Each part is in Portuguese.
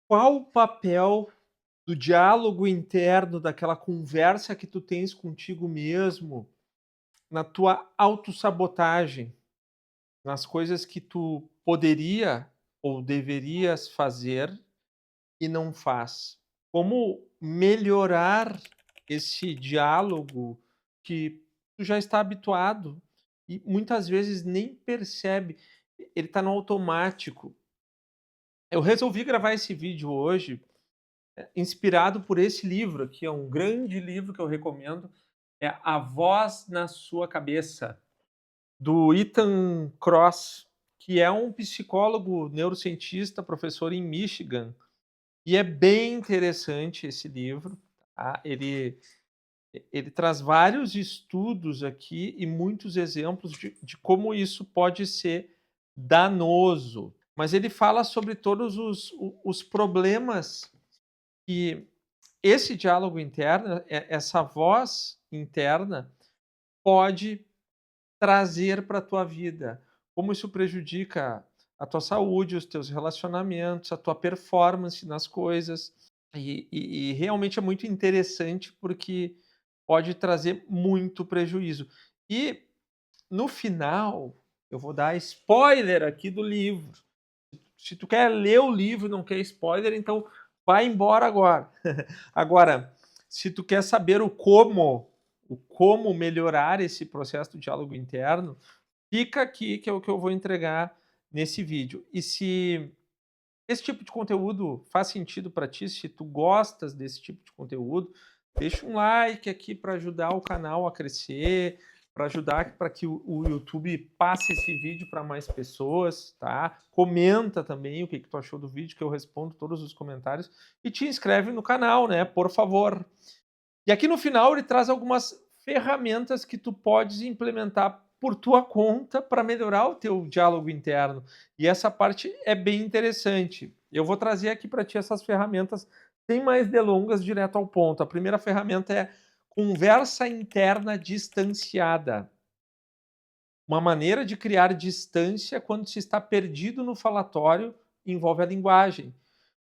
Qual o papel do diálogo interno, daquela conversa que tu tens contigo mesmo, na tua autossabotagem, nas coisas que tu poderia ou deverias fazer e não faz? Como melhorar esse diálogo que tu já está habituado e muitas vezes nem percebe, ele está no automático. Eu resolvi gravar esse vídeo hoje inspirado por esse livro aqui, é um grande livro que eu recomendo, é A Voz na Sua Cabeça, do Ethan Kross, que é um psicólogo neurocientista, professor em Michigan, e é bem interessante esse livro, tá? Ele traz vários estudos aqui e muitos exemplos de como isso pode ser danoso, mas ele fala sobre todos os problemas que esse diálogo interno, essa voz interna, pode trazer para a tua vida. Como isso prejudica a tua saúde, os teus relacionamentos, a tua performance nas coisas. E realmente é muito interessante, porque pode trazer muito prejuízo. E no final, eu vou dar spoiler aqui do livro. Se tu quer ler o livro e não quer spoiler, então vai embora agora. Agora, se tu quer saber o como melhorar esse processo do diálogo interno, fica aqui que é o que eu vou entregar nesse vídeo. E se esse tipo de conteúdo faz sentido para ti, se tu gostas desse tipo de conteúdo, deixa um like aqui para ajudar o canal a crescer, para ajudar para que o YouTube passe esse vídeo para mais pessoas, tá? Comenta também o que tu achou do vídeo, que eu respondo todos os comentários. E te inscreve no canal, né? Por favor. E aqui no final ele traz algumas ferramentas que tu podes implementar por tua conta para melhorar o teu diálogo interno. E essa parte é bem interessante. Eu vou trazer aqui para ti essas ferramentas sem mais delongas, direto ao ponto. A primeira ferramenta é conversa interna distanciada. Uma maneira de criar distância quando se está perdido no falatório envolve a linguagem.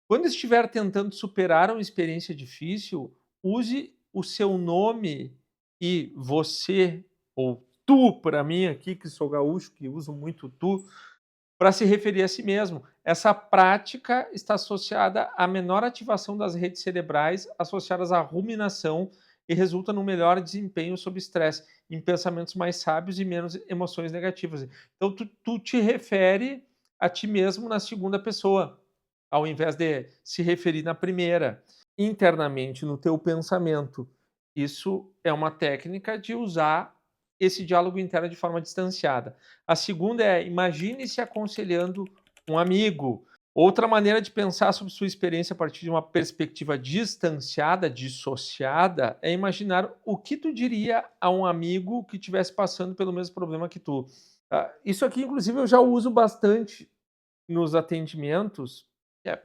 Quando estiver tentando superar uma experiência difícil, use o seu nome e você, ou tu, para mim aqui, que sou gaúcho, que uso muito tu, para se referir a si mesmo. Essa prática está associada à menor ativação das redes cerebrais associadas à ruminação e resulta no melhor desempenho sob estresse, em pensamentos mais sábios e menos emoções negativas. Então, tu te refere a ti mesmo na segunda pessoa, ao invés de se referir na primeira, internamente no teu pensamento. Isso é uma técnica de usar esse diálogo interno de forma distanciada. A segunda é: imagine se aconselhando um amigo. Outra maneira de pensar sobre sua experiência a partir de uma perspectiva distanciada, dissociada, é imaginar o que tu diria a um amigo que estivesse passando pelo mesmo problema que tu. Isso aqui, inclusive, eu já uso bastante nos atendimentos.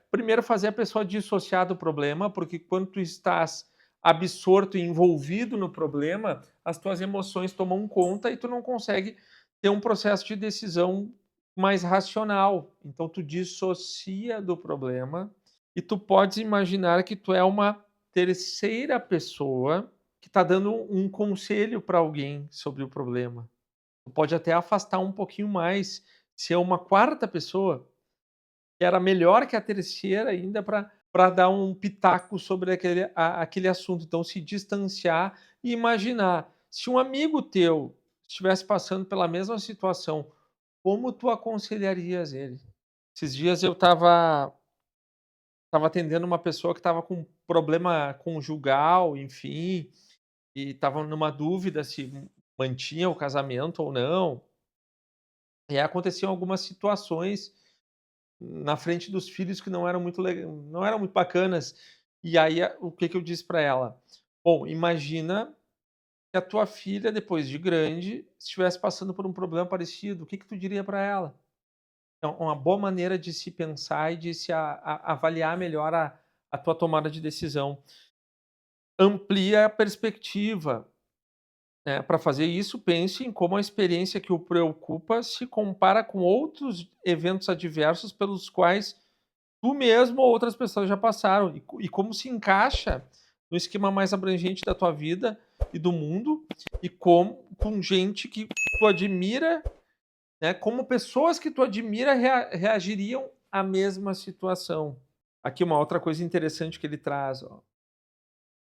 Primeiro, fazer a pessoa dissociar do problema, porque quando tu estás absorto e envolvido no problema, as tuas emoções tomam conta e tu não consegue ter um processo de decisão mais racional. Então tu dissocia do problema e tu podes imaginar que tu é uma terceira pessoa que está dando um conselho para alguém sobre o problema. Tu pode até afastar um pouquinho mais, ser uma quarta pessoa que era melhor que a terceira ainda para dar um pitaco sobre aquele assunto. Então, se distanciar e imaginar, se um amigo teu estivesse passando pela mesma situação, como tu aconselharias ele? Esses dias eu estava atendendo uma pessoa que estava com problema conjugal, enfim, e estava numa dúvida se mantinha o casamento ou não. E aí aconteciam algumas situações na frente dos filhos que não eram muito bacanas. E aí o que que eu disse para ela? Bom, imagina que a tua filha, depois de grande, estivesse passando por um problema parecido, o que que tu diria para ela? Então, uma boa maneira de se pensar e de se avaliar melhor a tua tomada de decisão. Amplia a perspectiva. Para fazer isso, pense em como a experiência que o preocupa se compara com outros eventos adversos pelos quais tu mesmo ou outras pessoas já passaram, e como se encaixa no esquema mais abrangente da tua vida e do mundo, e como com gente que tu admira, né, como pessoas que tu admira reagiriam à mesma situação. Aqui uma outra coisa interessante que ele traz, ó.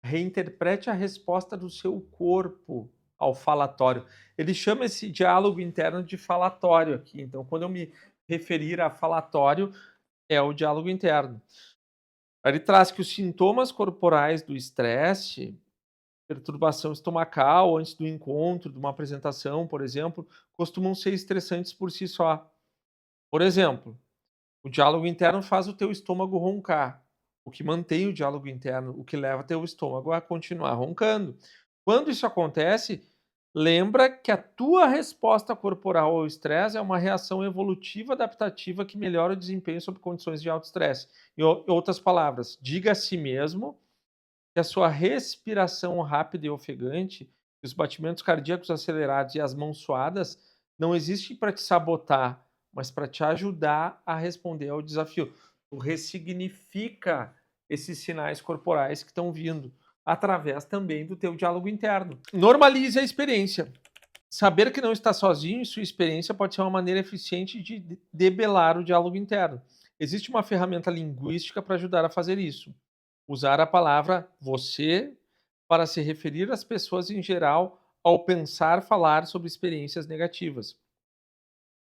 Reinterprete a resposta do seu corpo ao falatório. Ele chama esse diálogo interno de falatório aqui. Então, quando eu me referir a falatório, é o diálogo interno. Ele traz que os sintomas corporais do estresse, perturbação estomacal antes do encontro, de uma apresentação, por exemplo, costumam ser estressantes por si só. Por exemplo, o diálogo interno faz o teu estômago roncar, o que mantém o diálogo interno, o que leva teu estômago a continuar roncando. Quando isso acontece, lembra que a tua resposta corporal ao estresse é uma reação evolutiva adaptativa que melhora o desempenho sob condições de alto estresse. Em outras palavras, diga a si mesmo que a sua respiração rápida e ofegante, os batimentos cardíacos acelerados e as mãos suadas não existem para te sabotar, mas para te ajudar a responder ao desafio. Tu ressignifica esses sinais corporais que estão vindo através também do teu diálogo interno. Normalize a experiência. Saber que não está sozinho em sua experiência pode ser uma maneira eficiente de debelar o diálogo interno. Existe uma ferramenta linguística para ajudar a fazer isso. Usar a palavra você para se referir às pessoas em geral ao pensar falar sobre experiências negativas.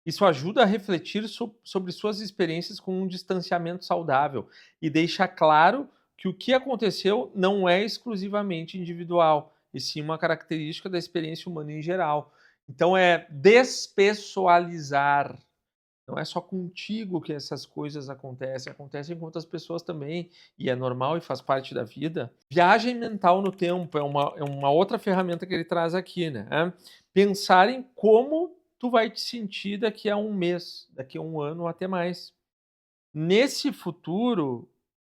Isso ajuda a refletir sobre suas experiências com um distanciamento saudável e deixa claro que o que aconteceu não é exclusivamente individual, e sim uma característica da experiência humana em geral. Então é despessoalizar. Não é só contigo que essas coisas acontecem, acontecem com outras pessoas também, e é normal e faz parte da vida. Viagem mental no tempo é uma outra ferramenta que ele traz aqui, né? Pensar em como tu vai te sentir daqui a um mês, daqui a um ano ou até mais. Nesse futuro,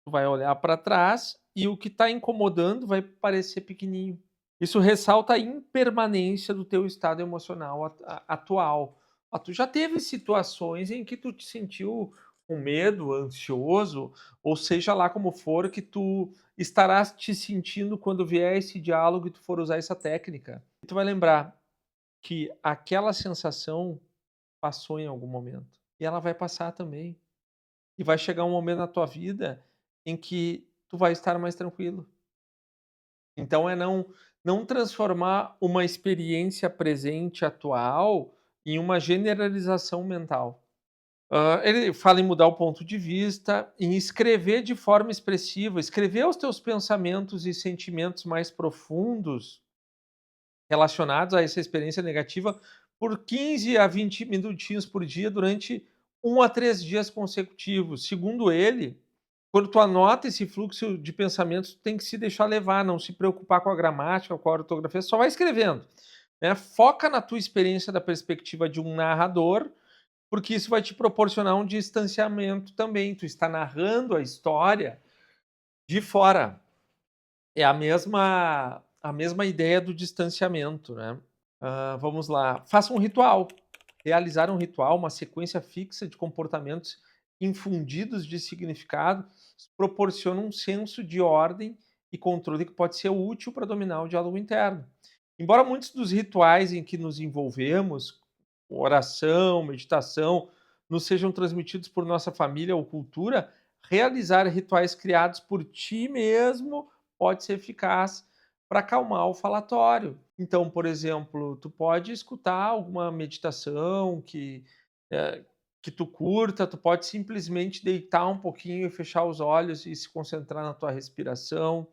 tu vai olhar para trás e o que está incomodando vai parecer pequenininho. Isso ressalta a impermanência do teu estado emocional atual. Tu já teve situações em que tu te sentiu com medo, ansioso, ou seja lá como for, que tu estarás te sentindo quando vier esse diálogo e tu for usar essa técnica. E tu vai lembrar que aquela sensação passou em algum momento. E ela vai passar também. E vai chegar um momento na tua vida em que tu vai estar mais tranquilo. Então é não transformar uma experiência presente atual em uma generalização mental. Ele fala em mudar o ponto de vista, em escrever de forma expressiva, escrever os teus pensamentos e sentimentos mais profundos relacionados a essa experiência negativa por 15 a 20 minutinhos por dia durante 1 a 3 dias consecutivos. Segundo ele, quando tu anota esse fluxo de pensamentos, tu tem que se deixar levar, não se preocupar com a gramática, com a ortografia, só vai escrevendo, né. Foca na tua experiência da perspectiva de um narrador, porque isso vai te proporcionar um distanciamento também, tu está narrando a história de fora. É a mesma ideia do distanciamento, né. Vamos lá, faça um ritual. Realizar um ritual, uma sequência fixa de comportamentos infundidos de significado, proporciona um senso de ordem e controle que pode ser útil para dominar o diálogo interno. Embora muitos dos rituais em que nos envolvemos, oração, meditação, nos sejam transmitidos por nossa família ou cultura, realizar rituais criados por ti mesmo pode ser eficaz para acalmar o falatório. Então, por exemplo, tu pode escutar alguma meditação eh, que tu curta, tu pode simplesmente deitar um pouquinho e fechar os olhos e se concentrar na tua respiração.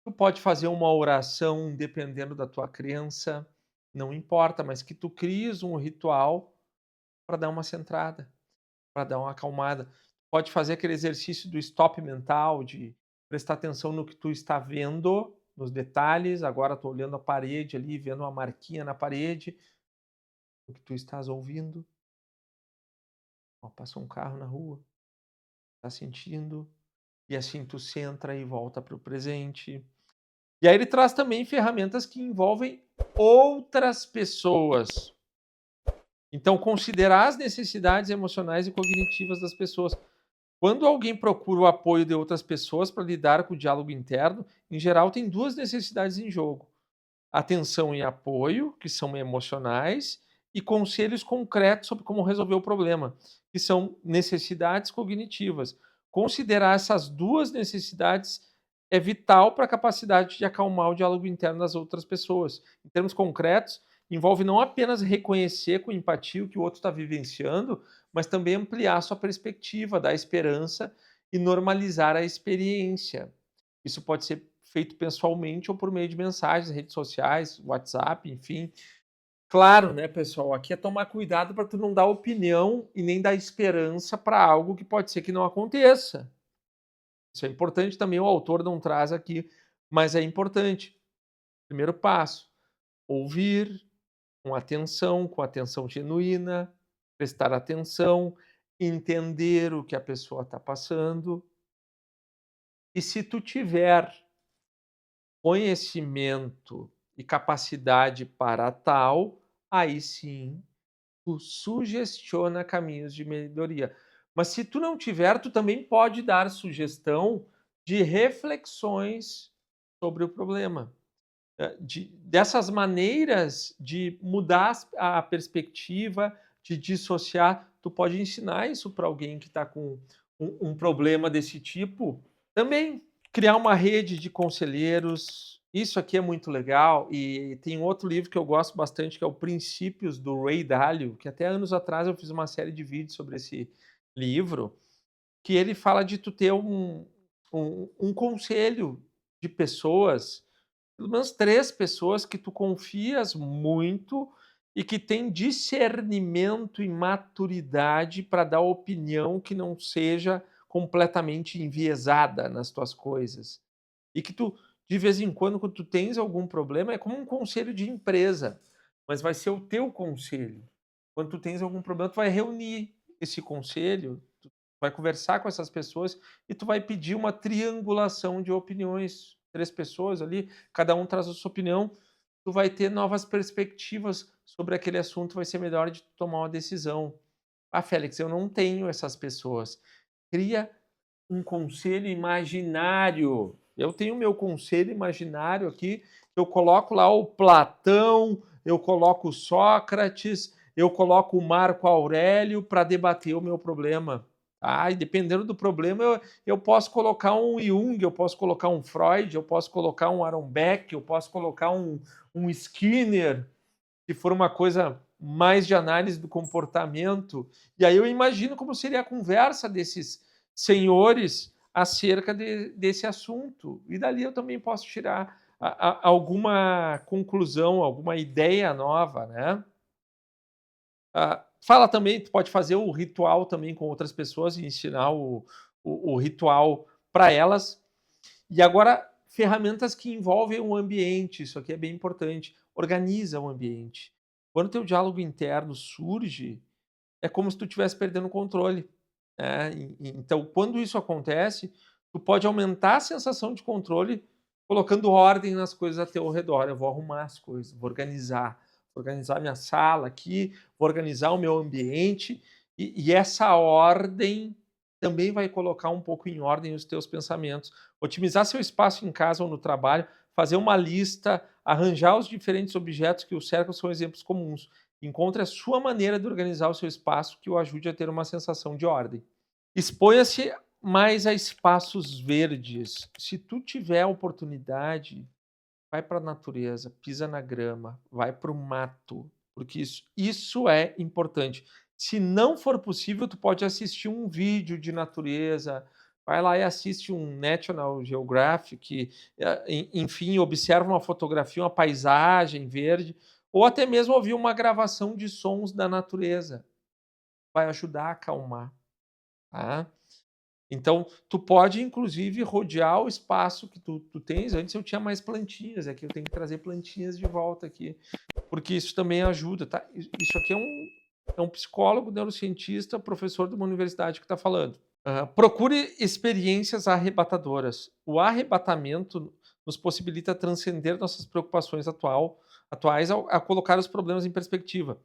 Tu pode fazer uma oração dependendo da tua crença, não importa, mas que tu cries um ritual para dar uma centrada, para dar uma acalmada. Pode fazer aquele exercício do stop mental, de prestar atenção no que tu está vendo, nos detalhes. Agora estou olhando a parede ali, vendo uma marquinha na parede, o que tu estás ouvindo. Ó, passou um carro na rua, tá sentindo, e assim tu centra e volta para o presente. E aí ele traz também ferramentas que envolvem outras pessoas. Então, considerar as necessidades emocionais e cognitivas das pessoas. Quando alguém procura o apoio de outras pessoas para lidar com o diálogo interno, em geral tem duas necessidades em jogo: atenção e apoio, que são emocionais, e conselhos concretos sobre como resolver o problema, que são necessidades cognitivas. Considerar essas duas necessidades é vital para a capacidade de acalmar o diálogo interno das outras pessoas. Em termos concretos, envolve não apenas reconhecer com empatia o que o outro está vivenciando, mas também ampliar sua perspectiva, dar esperança e normalizar a experiência. Isso pode ser feito pessoalmente ou por meio de mensagens, redes sociais, WhatsApp, enfim. Claro, né, pessoal, aqui é tomar cuidado para tu não dar opinião e nem dar esperança para algo que pode ser que não aconteça. Isso é importante também, o autor não traz aqui, mas é importante. Primeiro passo: ouvir com atenção genuína, prestar atenção, entender o que a pessoa está passando. E se tu tiver conhecimento e capacidade para tal, aí sim tu sugestiona caminhos de melhoria. Mas se tu não tiver, tu também pode dar sugestão de reflexões sobre o problema. Dessas maneiras de mudar a perspectiva, de dissociar, tu pode ensinar isso para alguém que está com um problema desse tipo também. Criar uma rede de conselheiros, isso aqui é muito legal, e tem outro livro que eu gosto bastante, que é o Princípios, do Ray Dalio, que até anos atrás eu fiz uma série de vídeos sobre esse livro, que ele fala de tu ter um conselho de pessoas, pelo menos 3 pessoas que tu confias muito e que têm discernimento e maturidade para dar opinião que não seja completamente enviesada nas tuas coisas. E que tu, de vez em quando tu tens algum problema, é como um conselho de empresa, mas vai ser o teu conselho. Quando tu tens algum problema, tu vai reunir esse conselho, tu vai conversar com essas pessoas e tu vai pedir uma triangulação de opiniões. 3 pessoas ali, cada um traz a sua opinião, tu vai ter novas perspectivas sobre aquele assunto, vai ser melhor de tu tomar uma decisão. "Ah, Félix, eu não tenho essas pessoas". Cria um conselho imaginário. Eu tenho meu conselho imaginário aqui, eu coloco lá o Platão, eu coloco o Sócrates, eu coloco o Marco Aurélio para debater o meu problema. E dependendo do problema, eu posso colocar um Jung, eu posso colocar um Freud, eu posso colocar um Aaron Beck, eu posso colocar um Skinner, se for uma coisa mais de análise do comportamento. E aí eu imagino como seria a conversa desses senhores acerca desse assunto. E dali eu também posso tirar alguma conclusão, alguma ideia nova, né? Fala também, tu pode fazer o ritual também com outras pessoas e ensinar o ritual para elas. E agora, ferramentas que envolvem o ambiente, isso aqui é bem importante. Organiza o ambiente. Quando o teu diálogo interno surge, é como se tu estivesse perdendo o controle, né? Então, quando isso acontece, tu pode aumentar a sensação de controle colocando ordem nas coisas ao teu redor. Eu vou arrumar as coisas, vou organizar minha sala aqui, vou organizar o meu ambiente, e essa ordem também vai colocar um pouco em ordem os teus pensamentos. Otimizar seu espaço em casa ou no trabalho, fazer uma lista, arranjar os diferentes objetos que o cercam são exemplos comuns. Encontre a sua maneira de organizar o seu espaço que o ajude a ter uma sensação de ordem. Exponha-se mais a espaços verdes. Se tu tiver a oportunidade, vai para a natureza, pisa na grama, vai para o mato, porque isso é importante. Se não for possível, tu pode assistir um vídeo de natureza, vai lá e assiste um National Geographic, enfim, observa uma fotografia, uma paisagem verde, ou até mesmo ouvir uma gravação de sons da natureza. Vai ajudar a acalmar, tá? Então, tu pode, inclusive, rodear o espaço que tu tens. Antes eu tinha mais plantinhas, aqui eu tenho que trazer plantinhas de volta aqui, porque isso também ajuda, tá? Isso aqui é um psicólogo, neurocientista, professor de uma universidade que está falando. Procure experiências arrebatadoras. O arrebatamento nos possibilita transcender nossas preocupações atuais ao colocar os problemas em perspectiva.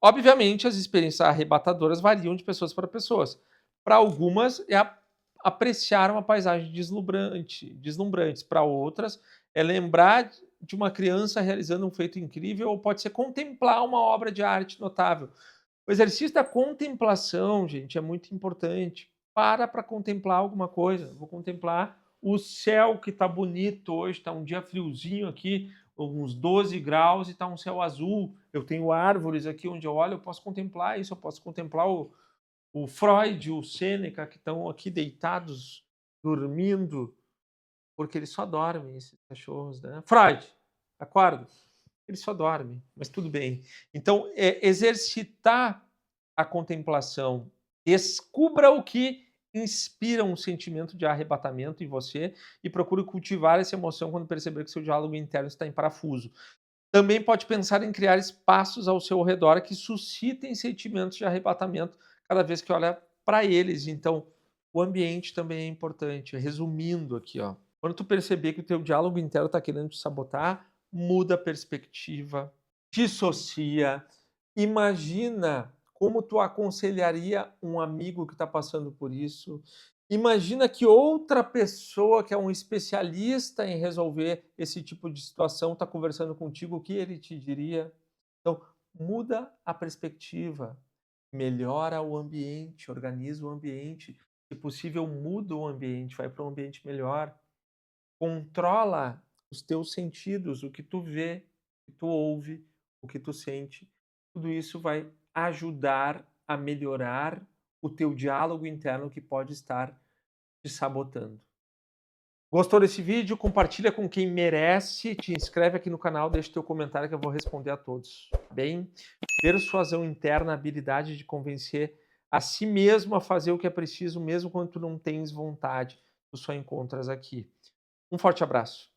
Obviamente, as experiências arrebatadoras variam de pessoas para pessoas. Para algumas é apreciar uma paisagem deslumbrante. Para outras é lembrar de uma criança realizando um feito incrível ou pode ser contemplar uma obra de arte notável. O exercício da contemplação, gente, é muito importante. Para contemplar alguma coisa. Vou contemplar o céu que está bonito hoje, está um dia friozinho aqui, uns 12 graus e está um céu azul. Eu tenho árvores aqui onde eu olho, eu posso contemplar isso, eu posso contemplar o Freud, o Sêneca, que estão aqui deitados, dormindo, porque eles só dormem, esses cachorros, né? Freud, acorda. Eles só dormem, mas tudo bem. Então, exercitar a contemplação. Descubra o que inspira um sentimento de arrebatamento em você e procure cultivar essa emoção quando perceber que seu diálogo interno está em parafuso. Também pode pensar em criar espaços ao seu redor que suscitem sentimentos de arrebatamento cada vez que olha para eles. Então, o ambiente também é importante. Resumindo aqui, ó, quando tu perceber que o teu diálogo interno está querendo te sabotar, muda a perspectiva, dissocia, imagina como tu aconselharia um amigo que está passando por isso. Imagina que outra pessoa que é um especialista em resolver esse tipo de situação está conversando contigo, o que ele te diria? Então, muda a perspectiva, melhora o ambiente, organiza o ambiente, se possível, muda o ambiente, vai para um ambiente melhor. Controla os teus sentidos, o que tu vê, o que tu ouve, o que tu sente. Tudo isso vai ajudar a melhorar o teu diálogo interno que pode estar te sabotando. Gostou desse vídeo? Compartilha com quem merece, te inscreve aqui no canal, deixa teu comentário que eu vou responder a todos. Bem, persuasão interna, a habilidade de convencer a si mesmo a fazer o que é preciso, mesmo quando tu não tens vontade. Tu só encontras aqui. Um forte abraço.